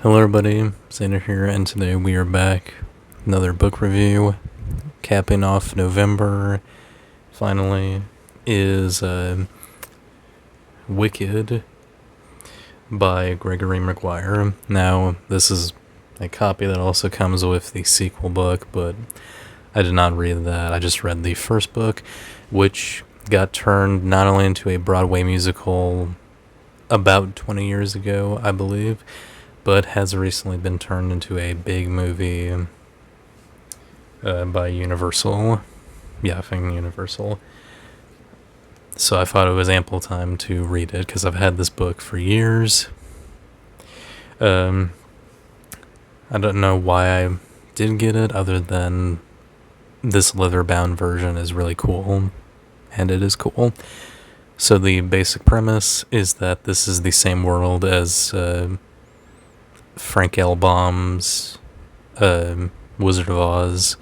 Hello everybody, Xander here, and today we are back. Another book review, capping off November, finally, is Wicked by Gregory Maguire. Now, this is a copy that also comes with the sequel book, but I did not read that. I just read the first book, which got turned not only into a Broadway musical about 20 years ago, I believe, but has recently been turned into a big movie by Universal. Yeah, I think Universal. So I thought it was ample time to read it because I've had this book for years. I don't know why I did get it other than this leather-bound version is really cool, and it is cool. So the basic premise is that this is the same world as Frank L. Baum's Wizard of Oz,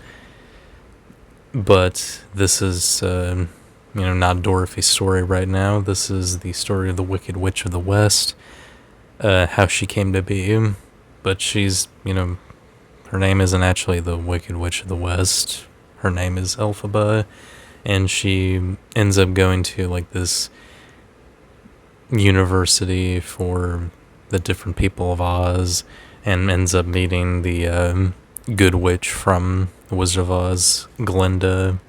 but this is not Dorothy's story right now. This is the story of the Wicked Witch of the West, how she came to be. But she's, her name isn't actually the Wicked Witch of the West. Her name is Elphaba, and she ends up going to like this university for the different people of Oz, and ends up meeting the good witch from the Wizard of Oz, Glinda,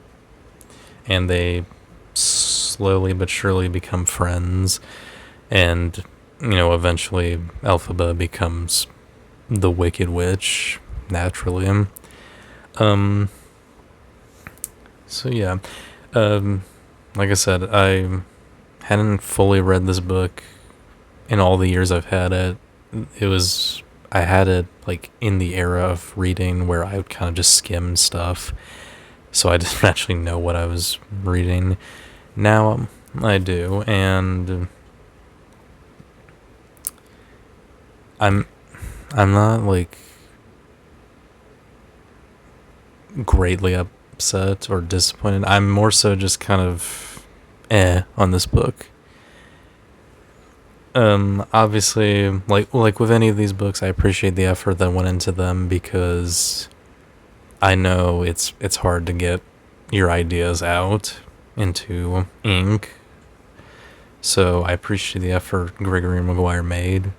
and they slowly but surely become friends, and eventually Elphaba becomes the Wicked Witch naturally. So yeah, like I said, I hadn't fully read this book in all the years I've had it. I had it like in the era of reading where I would kind of just skim stuff, so I didn't actually know what I was reading. Now I do, and I'm not like greatly upset or disappointed. I'm more so just kind of on this book. Obviously, like with any of these books, I appreciate the effort that went into them because I know it's hard to get your ideas out into ink. So I appreciate the effort Gregory Maguire made.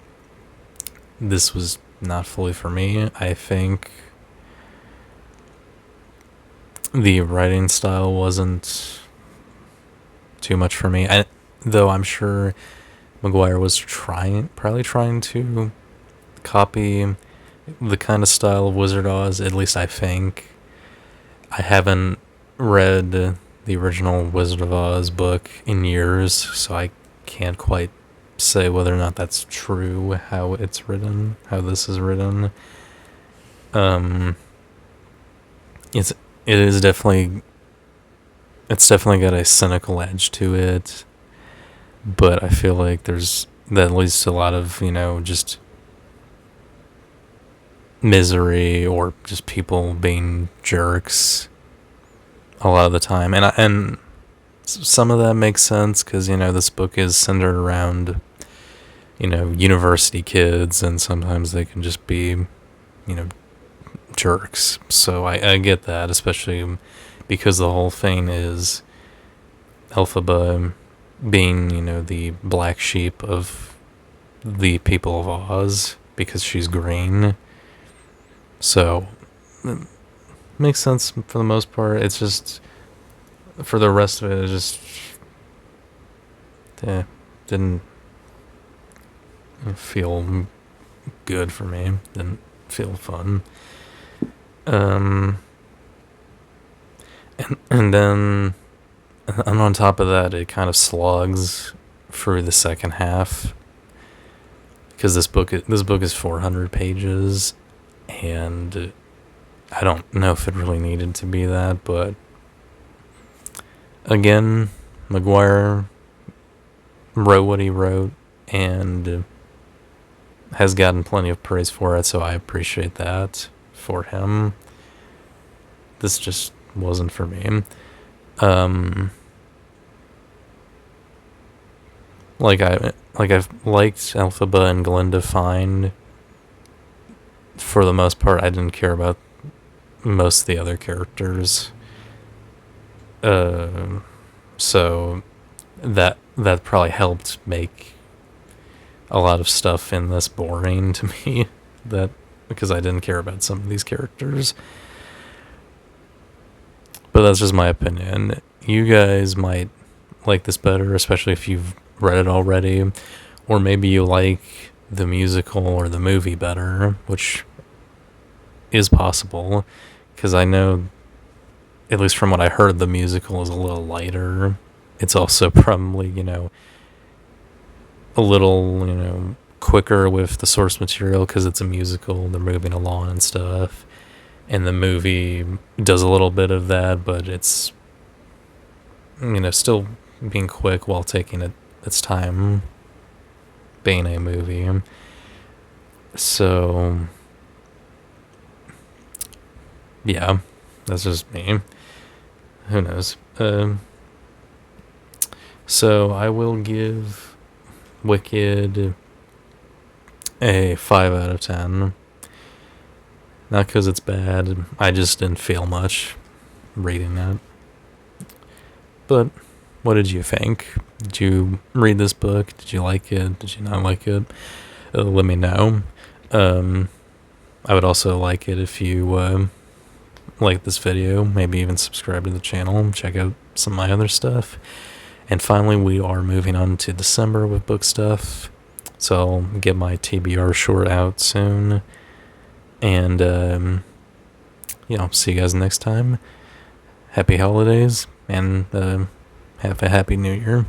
This was not fully for me. I think the writing style wasn't too much for me. Though I'm sure Maguire was probably trying to copy the kind of style of Wizard of Oz, at least I think. I haven't read the original Wizard of Oz book in years, so I can't quite say whether or not that's true, how it's written, how this is written. It's definitely got a cynical edge to it, but I feel like that leads to a lot of, just misery or just people being jerks a lot of the time. And some of that makes sense because, this book is centered around, university kids, and sometimes they can just be, jerks. So I get that, especially because the whole thing is Elphaba being, the black sheep of the people of Oz because she's green. So it makes sense for the most part. It's just for the rest of it, it just didn't feel good for me. Didn't feel fun. And then, and on top of that, it kind of slogs through the second half because this book is 400 pages, and I don't know if it really needed to be that, but again, Maguire wrote what he wrote and has gotten plenty of praise for it, so I appreciate that for him. This just wasn't for me. I've liked Elphaba and Glinda fine, for the most part, I didn't care about most of the other characters. So that probably helped make a lot of stuff in this boring to me. That because I didn't care about some of these characters. But that's just my opinion. You guys might like this better, especially if you've read it already, or maybe you like the musical or the movie better, which is possible. Because I know, at least from what I heard, the musical is a little lighter. It's also probably, a little, quicker with the source material because it's a musical. They're moving along and stuff. And the movie does a little bit of that, but it's, still being quick while taking its time being a movie. So, yeah, that's just me. Who knows? So I will give Wicked a 5 out of 10. Not because it's bad, I just didn't feel much reading that. But what did you think? Did you read this book? Did you like it? Did you not like it? Let me know. I would also like it if you like this video, maybe even subscribe to the channel, check out some of my other stuff. And finally, we are moving on to December with book stuff. So I'll get my TBR short out soon. And, see you guys next time. Happy holidays, and have a happy new year.